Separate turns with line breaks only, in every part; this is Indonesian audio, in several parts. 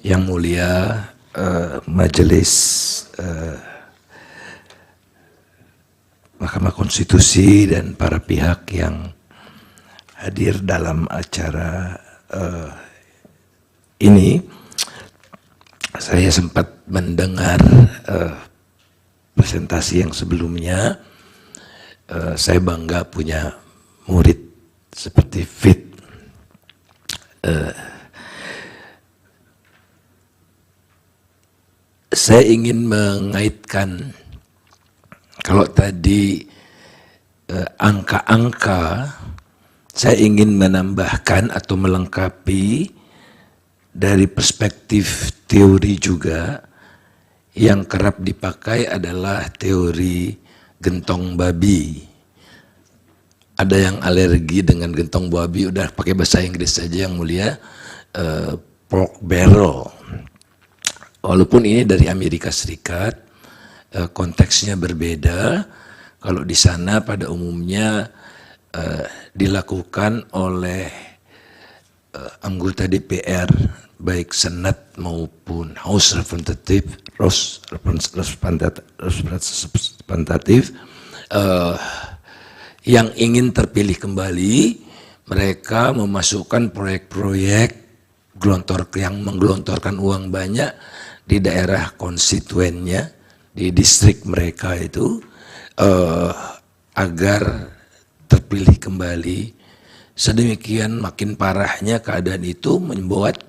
Yang mulia Majelis Mahkamah Konstitusi dan para pihak yang hadir dalam acara ini, saya sempat mendengar presentasi yang sebelumnya. Saya bangga punya murid seperti Fit. Saya ingin mengaitkan, kalau tadi angka-angka, saya ingin menambahkan atau melengkapi dari perspektif teori juga. Yang kerap dipakai adalah teori gentong babi. Ada yang alergi dengan gentong babi, udah pakai bahasa Inggris saja yang mulia, pork barrel. Walaupun ini dari Amerika Serikat, konteksnya berbeda. Kalau di sana pada umumnya dilakukan oleh anggota DPR, baik Senat maupun House Representative, yang ingin terpilih kembali. Mereka memasukkan proyek-proyek yang menggelontorkan uang banyak di daerah konstituennya, di distrik mereka itu, agar terpilih kembali. Sedemikian makin parahnya keadaan itu membuat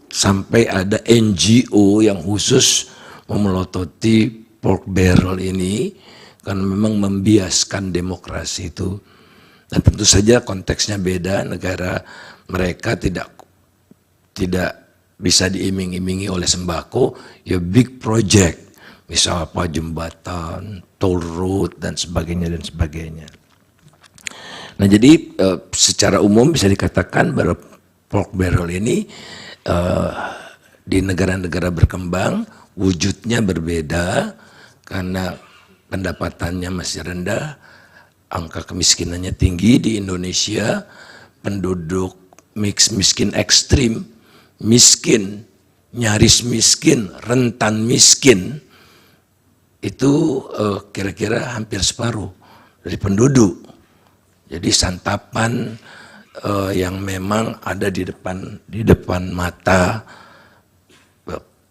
sampai ada NGO yang khusus memelototi pork barrel ini, karena memang membiaskan demokrasi itu. Dan tentu saja konteksnya beda, negara mereka tidak bisa diiming-imingi oleh sembako, ya big project, misal apa, jembatan, toll road, dan sebagainya, dan sebagainya. Nah, jadi secara umum bisa dikatakan bahwa pork barrel ini di negara-negara berkembang wujudnya berbeda, karena pendapatannya masih rendah, angka kemiskinannya tinggi. Di Indonesia penduduk miskin ekstrim, miskin, nyaris miskin, rentan miskin, itu kira-kira hampir separuh dari penduduk. Jadi santapan yang memang ada di depan mata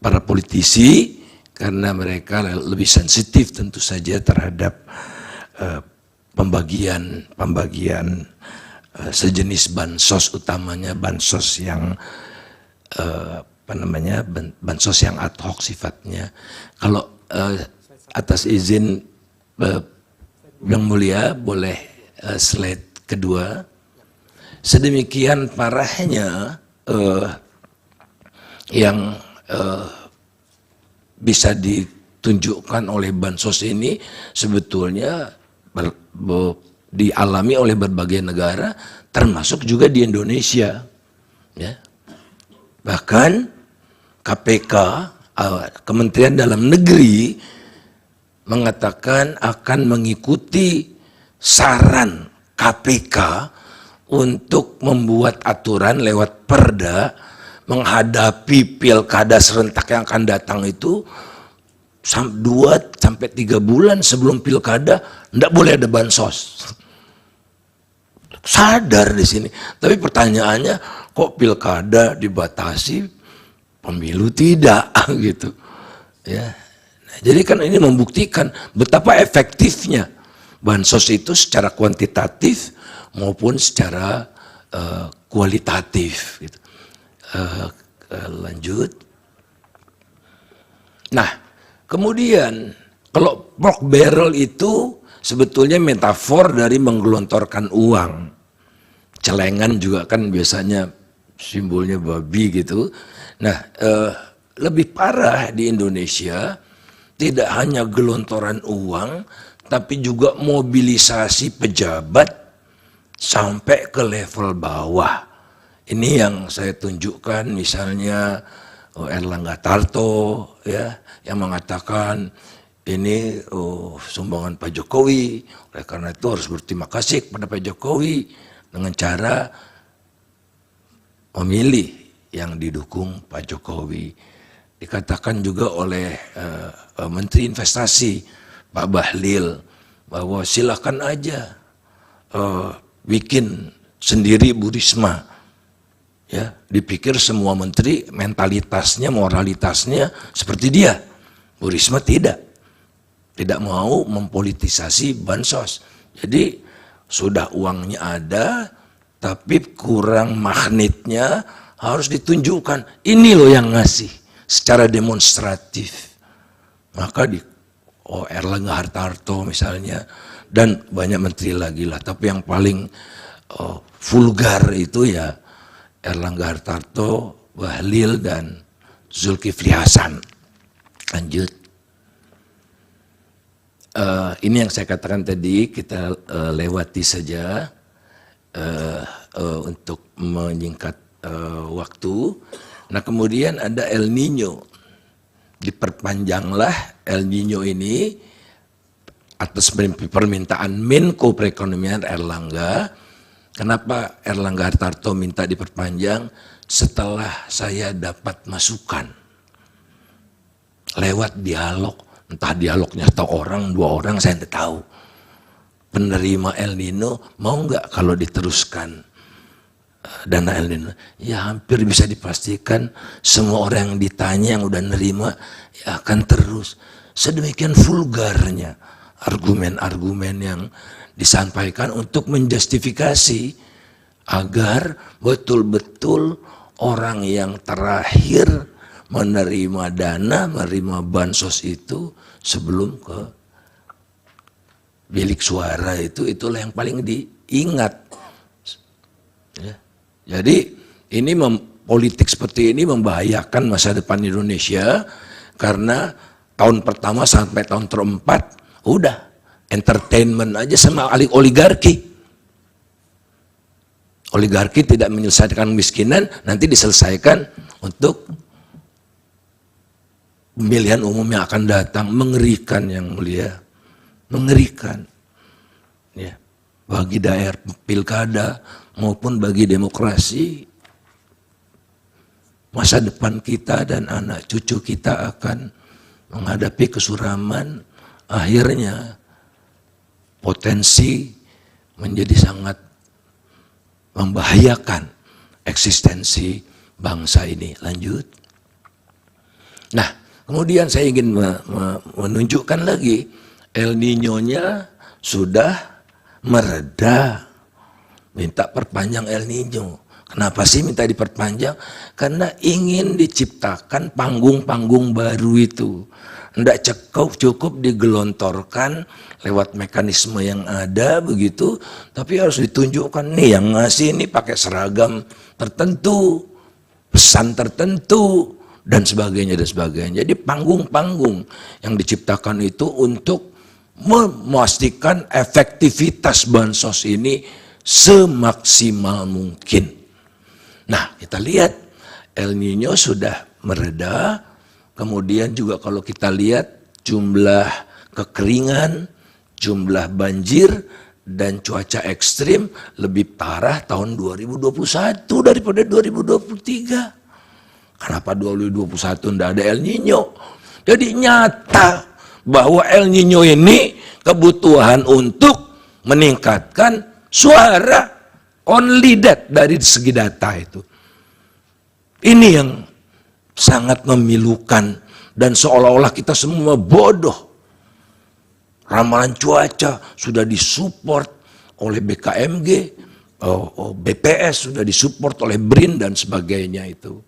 para politisi, karena mereka lebih sensitif tentu saja terhadap pembagian sejenis bansos, utamanya bansos yang bansos yang ad hoc sifatnya. Kalau atas izin yang mulia, boleh slide kedua. Sedemikian parahnya yang bisa ditunjukkan oleh bansos ini sebetulnya dialami oleh berbagai negara, termasuk juga di Indonesia, ya. Bahkan KPK, Kementerian Dalam Negeri, mengatakan akan mengikuti saran KPK untuk membuat aturan lewat perda menghadapi pilkada serentak yang akan datang itu. 2 sampai 3 bulan sebelum pilkada tidak boleh ada bansos. Sadar di sini. Tapi pertanyaannya, kok pilkada dibatasi, pemilu tidak, gitu. Ya. Nah, jadi kan ini membuktikan betapa efektifnya bansos itu secara kuantitatif maupun secara kualitatif. Gitu. Lanjut. Nah, kemudian kalau pork barrel itu sebetulnya metafor dari menggelontorkan uang. Celengan juga kan biasanya simbolnya babi gitu. Nah, lebih parah di Indonesia, tidak hanya gelontoran uang, tapi juga mobilisasi pejabat sampai ke level bawah. Ini yang saya tunjukkan, misalnya Erlangga Tarto, ya, yang mengatakan ini sumbangan Pak Jokowi, oleh karena itu harus berterima kasih kepada Pak Jokowi dengan cara memilih yang didukung Pak Jokowi. Dikatakan juga oleh Menteri Investasi Pak Bahlil bahwa silakan aja bikin sendiri Bu Risma. Ya, dipikir semua menteri mentalitasnya, moralitasnya seperti dia. Bu Risma tidak mau mempolitisasi bansos. Jadi sudah uangnya ada, tapi kurang magnetnya, harus ditunjukkan. Ini loh yang ngasih secara demonstratif. Maka Erlangga Hartarto misalnya, dan banyak menteri lagi lah. Tapi yang paling vulgar itu ya Erlangga Hartarto, Bahlil, dan Zulkifli Hasan. Lanjut. Ini yang saya katakan tadi, kita lewati saja untuk menyingkat waktu. Nah kemudian ada El Nino. Diperpanjanglah El Nino ini atas permintaan Menko Perekonomian Erlangga. Kenapa Erlangga Hartarto minta diperpanjang? Setelah saya dapat masukan lewat dialog, entah dialognya atau orang, 2 orang, saya tidak tahu. Penerima El Nino mau nggak kalau diteruskan dana El Nino? Ya hampir bisa dipastikan semua orang yang ditanya yang udah nerima ya akan terus. Sedemikian vulgarnya argumen-argumen yang disampaikan untuk menjustifikasi agar betul-betul orang yang terakhir menerima dana, menerima bansos itu sebelum ke bilik suara itulah yang paling diingat. Ya. Jadi ini politik seperti ini membahayakan masa depan Indonesia, karena tahun pertama sampai tahun keempat udah entertainment aja sama oligarki. Oligarki tidak menyelesaikan kemiskinan, nanti diselesaikan untuk pemilihan umum yang akan datang. Mengerikan yang mulia, mengerikan. Ya, bagi daerah pilkada maupun bagi demokrasi, masa depan kita dan anak cucu kita akan menghadapi kesuraman. Akhirnya potensi menjadi sangat membahayakan eksistensi bangsa ini. Lanjut. Nah, kemudian saya ingin menunjukkan lagi El Nino-nya sudah mereda. Minta perpanjang El Nino. Kenapa sih minta diperpanjang? Karena ingin diciptakan panggung-panggung baru itu. Tidak cukup digelontorkan lewat mekanisme yang ada begitu, tapi harus ditunjukkan nih yang ngasih ini pakai seragam tertentu, pesan tertentu, dan sebagainya dan sebagainya. Jadi panggung-panggung yang diciptakan itu untuk memastikan efektivitas bansos ini semaksimal mungkin. Nah, kita lihat El Nino sudah mereda. Kemudian juga kalau kita lihat jumlah kekeringan, jumlah banjir, dan cuaca ekstrim lebih parah tahun 2021 daripada 2023. Kenapa 2021 tidak ada El Nino? Jadi nyata bahwa El Nino ini kebutuhan untuk meningkatkan suara, only that dari segi data itu. Ini yang sangat memilukan, dan seolah-olah kita semua bodoh. Ramalan cuaca sudah disupport oleh BKMG, BPS sudah disupport oleh BRIN dan sebagainya itu.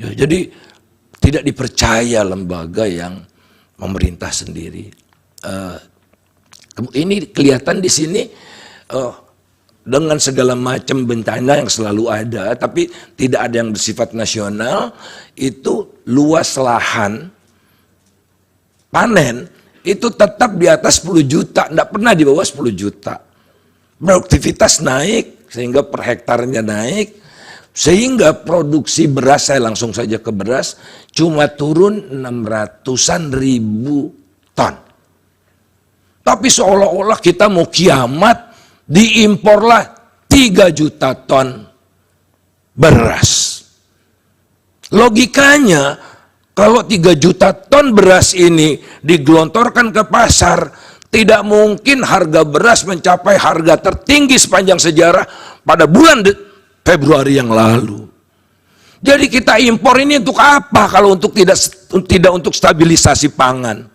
Ya, jadi tidak dipercaya lembaga yang memerintah sendiri. Ini kelihatan di sini dengan segala macam bencana yang selalu ada, tapi tidak ada yang bersifat nasional. Itu luas lahan panen itu tetap di atas 10 juta, tidak pernah di bawah 10 juta. Produktivitas naik sehingga per hektarnya naik, sehingga produksi beras, saya langsung saja ke beras, cuma turun 600-an ribu ton. Tapi seolah-olah kita mau kiamat, diimporlah 3 juta ton beras. Logikanya, kalau 3 juta ton beras ini digelontorkan ke pasar, tidak mungkin harga beras mencapai harga tertinggi sepanjang sejarah pada bulan Februari yang lalu. Jadi kita impor ini untuk apa kalau untuk tidak untuk stabilisasi pangan?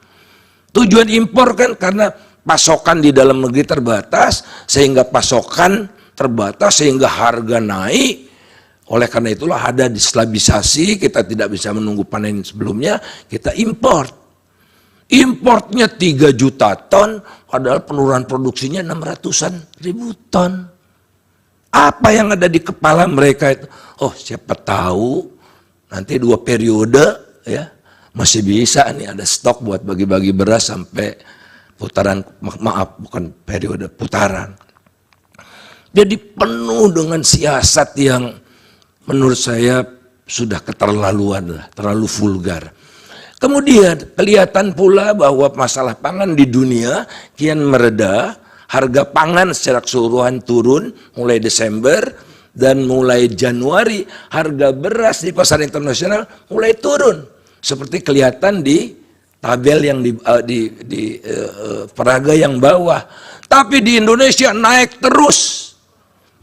Tujuan impor kan karena pasokan di dalam negeri terbatas, sehingga pasokan terbatas sehingga harga naik. Oleh karena itulah ada stabilisasi, kita tidak bisa menunggu panen sebelumnya, kita impor. Importnya 3 juta ton, padahal penurunan produksinya 600-an ribu ton. Apa yang ada di kepala mereka itu? Oh, siapa tahu nanti 2 periode ya masih bisa nih ada stok buat bagi-bagi beras sampai putaran, maaf bukan periode, putaran. Jadi penuh dengan siasat yang menurut saya sudah keterlaluan lah, terlalu vulgar. Kemudian kelihatan pula bahwa masalah pangan di dunia kian mereda, harga pangan secara keseluruhan turun mulai Desember, dan mulai Januari harga beras di pasar internasional mulai turun. Seperti kelihatan di tabel yang di peraga yang bawah. Tapi di Indonesia naik terus,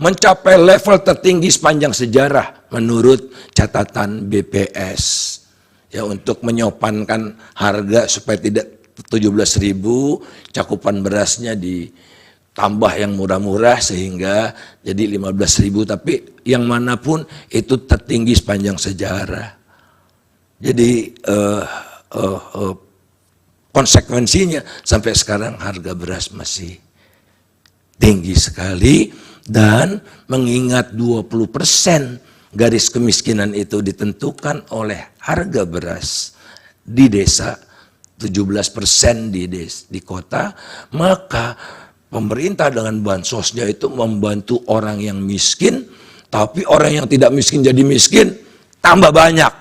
mencapai level tertinggi sepanjang sejarah menurut catatan BPS. Ya, untuk menyopankan harga supaya tidak 17.000, cakupan berasnya ditambah yang murah-murah sehingga jadi 15.000, tapi yang manapun itu tertinggi sepanjang sejarah. Jadi konsekuensinya sampai sekarang harga beras masih tinggi sekali, dan mengingat 20% garis kemiskinan itu ditentukan oleh harga beras di desa, 17% di kota, maka pemerintah dengan bansosnya itu membantu orang yang miskin, tapi orang yang tidak miskin jadi miskin tambah banyak.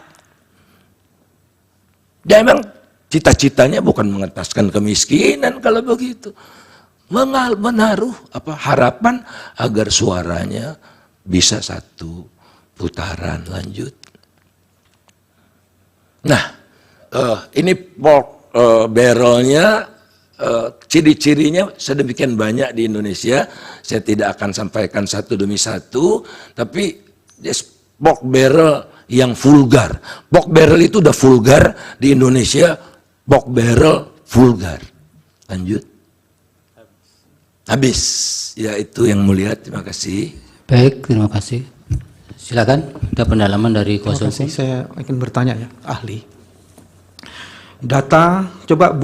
Dan memang cita-citanya bukan mengentaskan kemiskinan kalau begitu, menaruh harapan agar suaranya bisa 1 putaran lanjut. Nah, ini pork barrelnya, ciri-cirinya sedemikian banyak di Indonesia. Saya tidak akan sampaikan satu demi satu, tapi pork barrel yang vulgar. Pork barrel itu udah vulgar di Indonesia, pork barrel vulgar. Lanjut. Habis. Ya, itu yang mulia. Terima kasih.
Baik, terima kasih. Silakan, ada pendalaman dari kuasa hukum.
Saya ingin bertanya ya, ahli. Data, coba